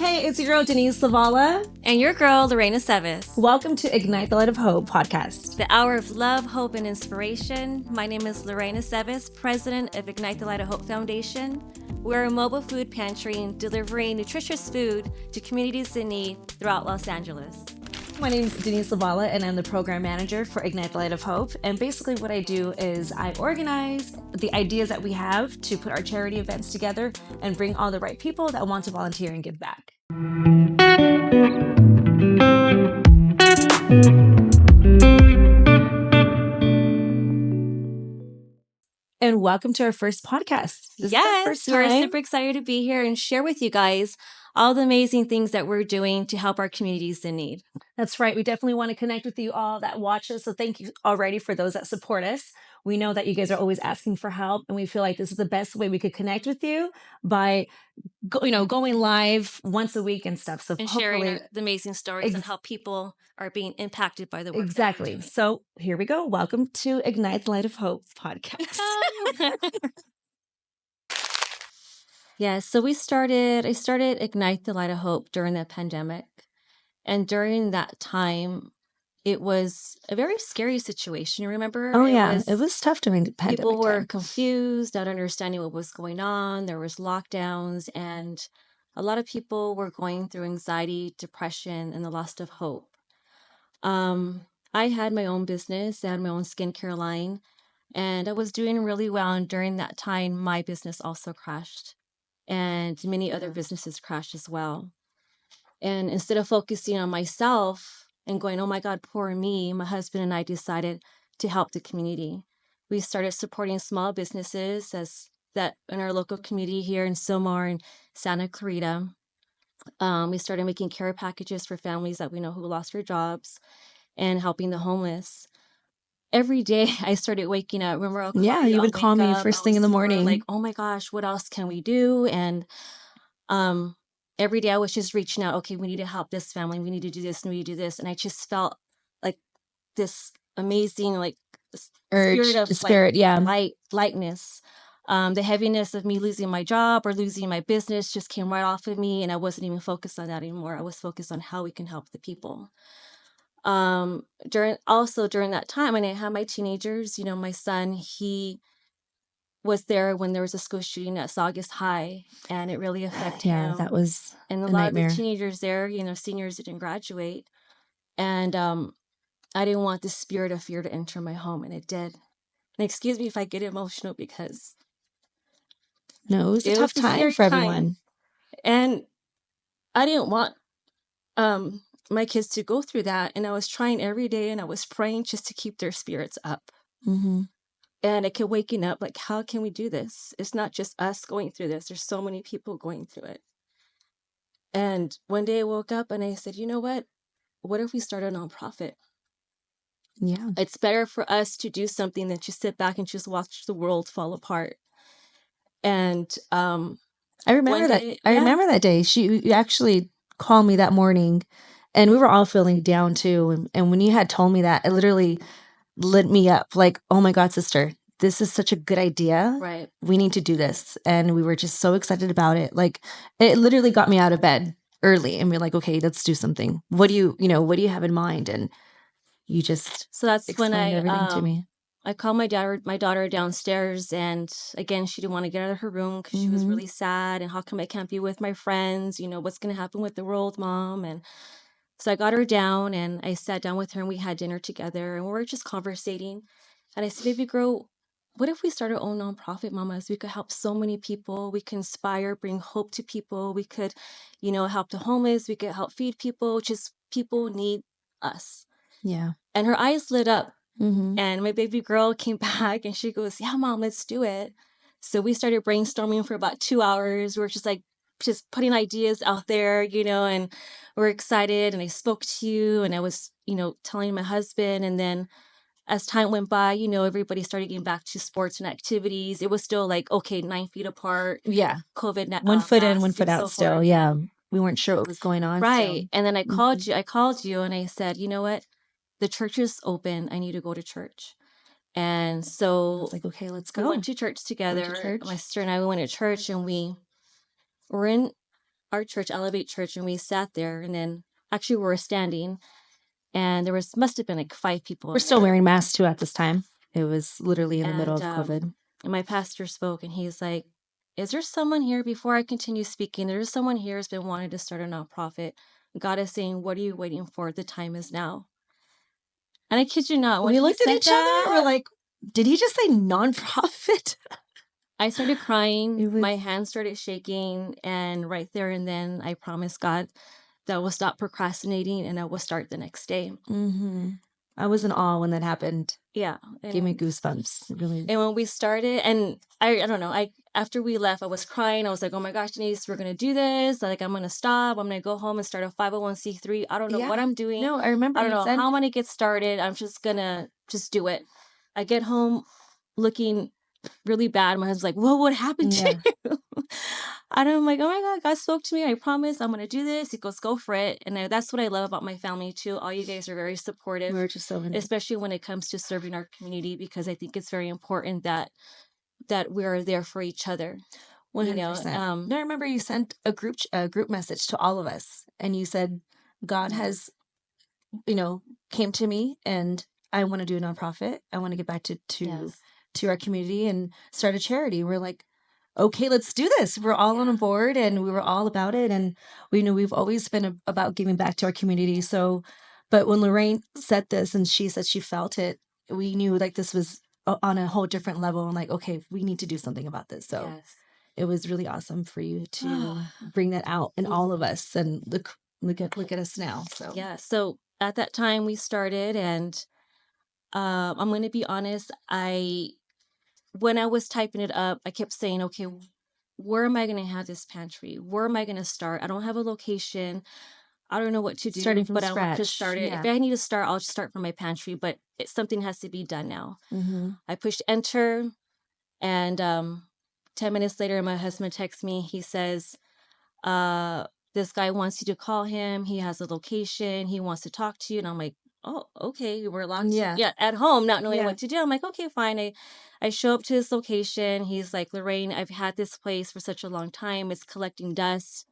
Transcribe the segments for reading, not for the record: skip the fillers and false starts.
Hey, it's your girl, Denise Lavala. And your girl, Lorena Sevis. Welcome to Ignite the Light of Hope podcast. The hour of love, hope, and inspiration. My name is Lorena Sevis, president of Ignite the Light of Hope Foundation. We're a mobile food pantry delivering nutritious food to communities in need throughout Los Angeles. My name is Denise Lavala, and I'm the program manager for Ignite the Light of Hope. And basically what I do is I organize the ideas that we have to put our charity events together and bring all the right people that want to volunteer and give back. And welcome to our first podcast. Yes, we're super excited to be here and share with you guys all the amazing things that we're doing to help our communities in need. That's right. We definitely want to connect with you all that watch us. So thank you already for those that support us. We know that you guys are always asking for help, and we feel like this is the best way we could connect with you by going live once a week and stuff. So and sharing the amazing stories and how people are being impacted by the work. Exactly. So here we go. Welcome to Ignite the Light of Hope podcast. Yeah, so I started Ignite the Light of Hope during the pandemic. And during that time, it was a very scary situation. Remember? Oh, it was tough during the pandemic. People were confused, not understanding what was going on. There was lockdowns, and a lot of people were going through anxiety, depression, and the loss of hope. I had my own business. I had my own skincare line, and I was doing really well. And during that time, my business also crashed, and many other businesses crashed as well. And instead of focusing on myself and going, oh my God, poor me, my husband and I decided to help the community. We started supporting small businesses that in our local community here in Sylmar and Santa Clarita. We started making care packages for families that we know who lost their jobs and helping the homeless. Every day I started waking up. Remember, you would call me first thing in the morning. Like, oh my gosh, what else can we do? And every day I was just reaching out. Okay, we need to help this family. We need to do this and we need to do this. And I just felt like this amazing, like spirit, lightness. The heaviness of me losing my job or losing my business just came right off of me, and I wasn't even focused on that anymore. I was focused on how we can help the people. During that time, and I had my teenagers. My son, he was there when there was a school shooting at Saugus High, and it really affected him. Yeah, that was and a lot nightmare. of the teenagers there, seniors didn't graduate, and I didn't want the spirit of fear to enter my home, and it did. And excuse me if I get emotional because it was a tough time for everyone, and I didn't want my kids to go through that. And I was trying every day, and I was praying just to keep their spirits up. Mm-hmm. And I kept waking up like, how can we do this? It's not just us going through this. There's so many people going through it. And one day I woke up and I said, you know what? What if we start a nonprofit? Yeah. It's better for us to do something than just sit back and just watch the world fall apart. And I remember that. I remember that day. You actually called me that morning, and we were all feeling down too. And when you had told me that, it literally lit me up. Like, oh my God, sister, this is such a good idea. Right. We need to do this. And we were just so excited about it. Like, it literally got me out of bed early, and we're like, okay, let's do something. What do you have in mind? And you just explained everything to me. I called my daughter downstairs, and again, she didn't want to get out of her room because she was really sad. And how come I can't be with my friends? What's going to happen with the world, Mom? And so I got her down, and I sat down with her, and we had dinner together, and we were just conversating. And I said, baby girl, what if we start our own nonprofit, mamas? We could help so many people. We can inspire, bring hope to people. We could, help the homeless. We could help feed people. Just people need us. Yeah. And her eyes lit up. Mm-hmm. And my baby girl came back and she goes, yeah, Mom, let's do it. So we started brainstorming for about 2 hours. We were just putting ideas out there, and we're excited. And I spoke to you, and I was, telling my husband. And then as time went by, everybody started getting back to sports and activities. It was still like, okay, 9 feet apart. Yeah. COVID. 1 foot in, 1 foot out still. Forth. Yeah. We weren't sure what was going on. Right. So. And then I called you and I said, you know what? The church is open. I need to go to church. And so I was like, okay, let's go. We went to church together. My sister and I went to church, and we were in our church, Alleviate Church, and we sat there, and then actually we were standing, and there must have been like 5 people. We're still wearing masks too at this time. It was literally in the middle of COVID. And my pastor spoke, and he's like, is there someone here, before I continue speaking, there's someone here who's been wanting to start a nonprofit. God is saying, what are you waiting for? The time is now. And I kid you not, when we looked at each other, we're like, did he just say nonprofit? I started crying. My hands started shaking. And right there and then, I promised God that I will stop procrastinating and I will start the next day. Mm-hmm. I was in awe when that happened. Yeah. Gave me goosebumps. Really. And when we started, and I don't know, after we left, I was crying. I was like, oh my gosh, Denise, we're going to do this. Like, I'm going to stop. I'm going to go home and start a 501c3. I don't know what I'm doing. No, I remember. I don't know how I'm going to get started. I'm just going to just do it. I get home looking really bad. My husband's like, well, what happened to you? And I'm like, oh my God, God spoke to me. I promise I'm going to do this. He goes, go for it. And that's what I love about my family too. All you guys are very supportive. We're just so especially when it comes to serving our community, because I think it's very important that we are there for each other. 100%. You know, I remember you sent a group message to all of us, and you said, God has, came to me, and I want to do a nonprofit. I want to get back to our community and start a charity. We're like, okay, let's do this. We're all on board, and we were all about it. And we knew we've always been about giving back to our community. So, but when Lorraine said this and she said she felt it, we knew like this was on a whole different level, and like, okay, we need to do something about this. So it was really awesome for you to bring that out in all of us, and look at us now. So so at that time we started, and I'm going to be honest, when I was typing it up, I kept saying, okay, where am I going to have this pantry? Where am I going to start? I don't have a location. I don't know what to do. Starting from scratch. I want to start it. If I need to start, I'll just start from my pantry, but something has to be done now. Mm-hmm. I pushed enter, and 10 minutes later, my husband texts me. He says, this guy wants you to call him. He has a location. He wants to talk to you. And I'm like, oh, okay. We're locked at home, not knowing what to do. I'm like, okay, fine. I show up to his location. He's like, Lorraine, I've had this place for such a long time. It's collecting dust.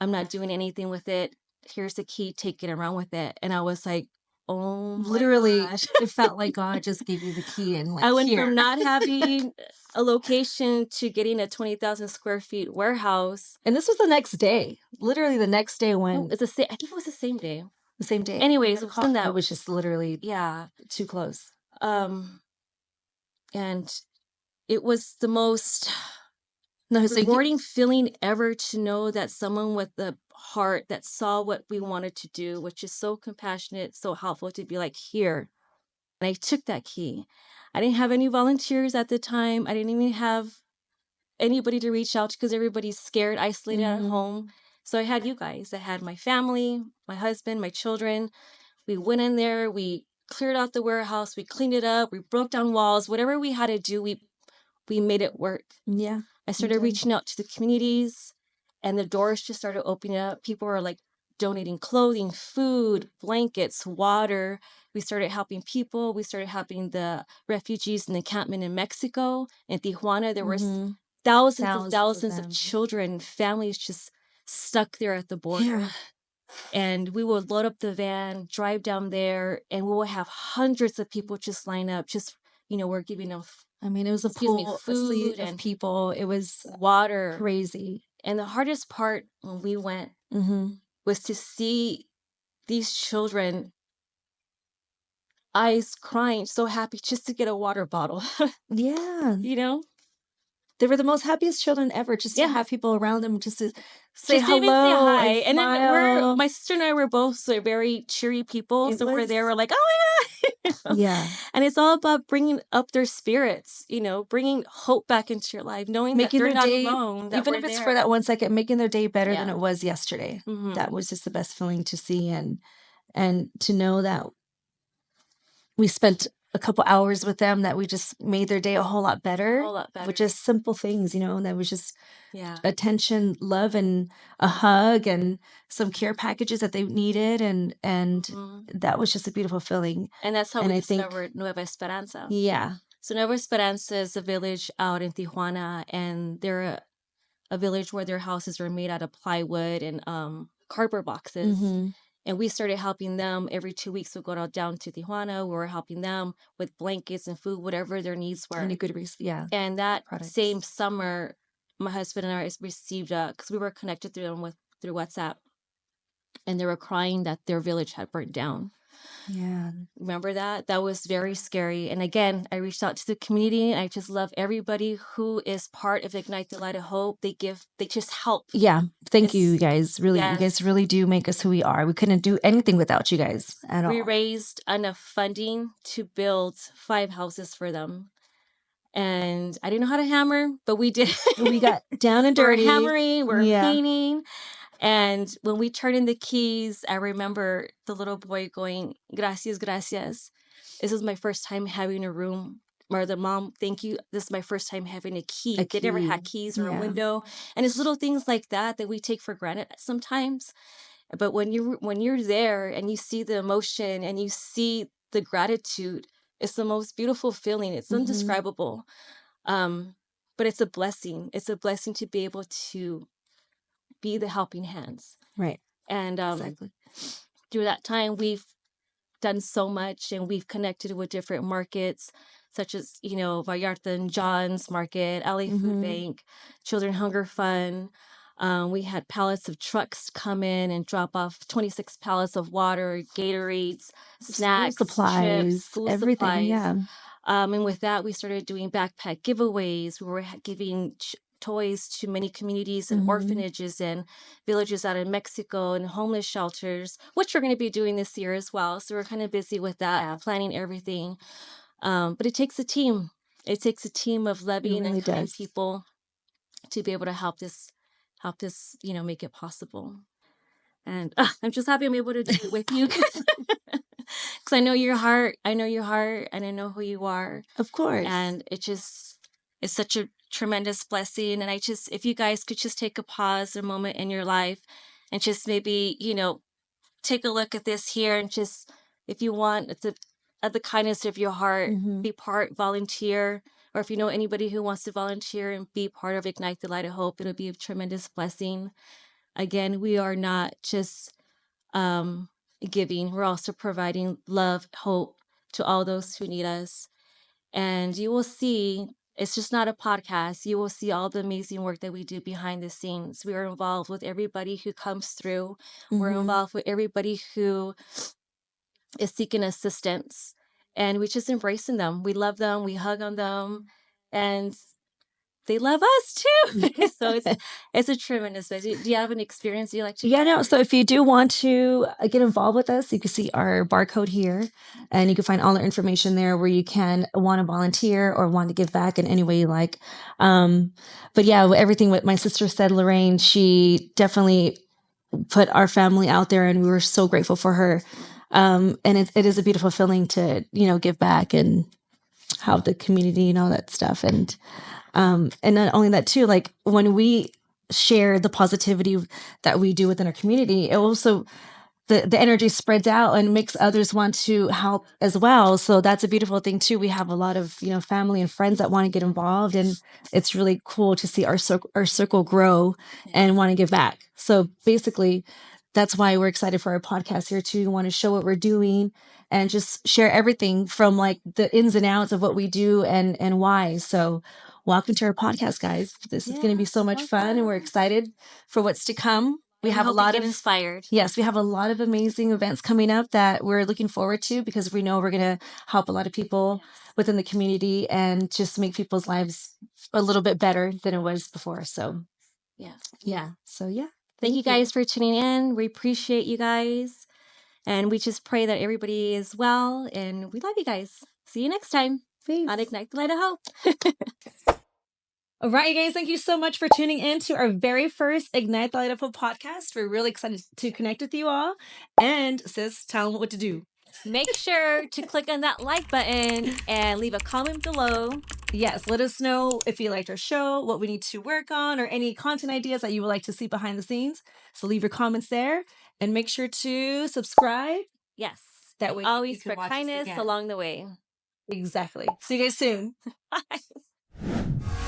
I'm not doing anything with it. Here's the key. Take it and run with it. And I was like, oh, literally, it felt like God just gave you the key. And like, I went from not having a location to getting a 20,000 square feet warehouse. And this was the next day. Literally the next day when... I think it was the same day. The same day. Anyways, it was just literally too close. And it was the most rewarding feeling ever to know that someone with the heart that saw what we wanted to do, which is so compassionate, so helpful, to be like, here. And I took that key. I didn't have any volunteers at the time. I didn't even have anybody to reach out to because everybody's scared, isolated at home. So I had you guys. I had my family, my husband, my children. We went in there. We cleared out the warehouse. We cleaned it up. We broke down walls. Whatever we had to do, we made it work. Yeah. I started reaching out to the communities, and the doors just started opening up. People were like donating clothing, food, blankets, water. We started helping people. We started helping the refugees in the encampment in Mexico. In Tijuana, there were thousands of children, families just stuck there at the border. Yeah. And we would load up the van, drive down there, and we would have hundreds of people just line up. Just, we're giving them, it was a pool, food of people. It was water, crazy. And the hardest part when we went was to see these children, eyes crying, so happy just to get a water bottle. Yeah. They were the most happiest children ever, just to have people around them, just to say just hello, even say hi. and then my sister and I were both very cheery people. We're there, we're like, oh my God. Yeah. And it's all about bringing up their spirits, bringing hope back into your life, knowing that they're not alone. Even if it's for that 1 second, making their day better than it was yesterday. That was just the best feeling to see, and to know that we spent a couple hours with them, that we just made their day a whole lot better. With just simple things, and that was just attention, love, and a hug, and some care packages that they needed, and that was just a beautiful feeling. And that's how we discovered Nueva Esperanza. Yeah. So Nueva Esperanza is a village out in Tijuana, and they're a village where their houses were made out of plywood and cardboard boxes. Mm-hmm. And we started helping them every 2 weeks. We'd go down to Tijuana. We were helping them with blankets and food, whatever their needs were. Any good And that products. same summer, my husband and I received because we were connected through them through WhatsApp, and they were crying that their village had burnt down. Yeah. Remember that? That was very scary. And again, I reached out to the community. I just love everybody who is part of Ignite the Light of Hope. They just help. Yeah. Thank you guys. Really, yes. You guys really do make us who we are. We couldn't do anything without you guys at all. We raised enough funding to build 5 houses for them. And I didn't know how to hammer, but we did. We got down and dirty. We're hammering, we're painting. And when we turned in the keys, I remember the little boy going, gracias, gracias. This is my first time having a room. Or the mom, thank you. This is my first time having a key. They never had keys or a window. And it's little things like that we take for granted sometimes. But when you're there and you see the emotion and you see the gratitude, it's the most beautiful feeling. It's indescribable. But it's a blessing. It's a blessing to be able to be the helping hands. Right. And exactly. Through that time, we've done so much, and we've connected with different markets, such as, Vallarta and John's Market, LA Food Bank, Children Hunger Fund. We had pallets of trucks come in and drop off 26 pallets of water, Gatorades, snacks, supplies, chips, school everything. Supplies. Yeah. And with that, we started doing backpack giveaways. We were giving toys to many communities and orphanages and villages out in Mexico and homeless shelters, which we're going to be doing this year as well. So we're kind of busy with that, planning everything. But it takes a team. It takes a team of loving and kind people to be able to help this, make it possible. And I'm just happy I'm able to do it with you because I know your heart. I know your heart, and I know who you are. Of course. And it's such a tremendous blessing. And if you guys could just take a pause, a moment in your life, and just maybe, take a look at this here, and just, if you want, it's at the kindness of your heart, be volunteer, or if you know anybody who wants to volunteer and be part of Ignite the Light of Hope, it'll be a tremendous blessing. Again, we are not just giving, we're also providing love, hope to all those who need us. And you will see, it's just not a podcast. You will see all the amazing work that we do behind the scenes. We are involved with everybody who comes through. We're involved with everybody who is seeking assistance. And we just embracing them. We love them. We hug on them. And they love us too. So it's a tremendous blessing. Do you have an experience you like to share? Yeah, no. So if you do want to get involved with us, you can see our barcode here, and you can find all our information there where you can want to volunteer or want to give back in any way you like. But yeah, everything what my sister said, Lorraine, she definitely put our family out there, and we were so grateful for her. And it is a beautiful feeling to, give back and help the community and all that stuff. And not only that too, like when we share the positivity that we do within our community, it also the energy spreads out and makes others want to help as well. So that's a beautiful thing too. We have a lot of, family and friends that want to get involved, and it's really cool to see our circle grow and want to give back. So basically that's why we're excited for our podcast here too. We want to show what we're doing and just share everything from like the ins and outs of what we do and why. So welcome to our podcast, guys. This is going to be so much fun, and we're excited for what's to come. We have a lot of inspired. Yes, we have a lot of amazing events coming up that we're looking forward to, because we know we're going to help a lot of people within the community and just make people's lives a little bit better than it was before. So yeah. So yeah. Thank you guys for tuning in. We appreciate you guys. And we just pray that everybody is well. And we love you guys. See you next time on Ignite the Light of Hope. All right, you guys, thank you so much for tuning in to our very first Ignite the Light of Hope podcast. We're really excited to connect with you all. And sis, tell them what to do. Make sure to click on that like button and leave a comment below. Yes, let us know if you liked our show, what we need to work on, or any content ideas that you would like to see behind the scenes. So leave your comments there, and make sure to subscribe. Yes. That way always spread kindness along the way. Exactly. See you guys soon. Bye.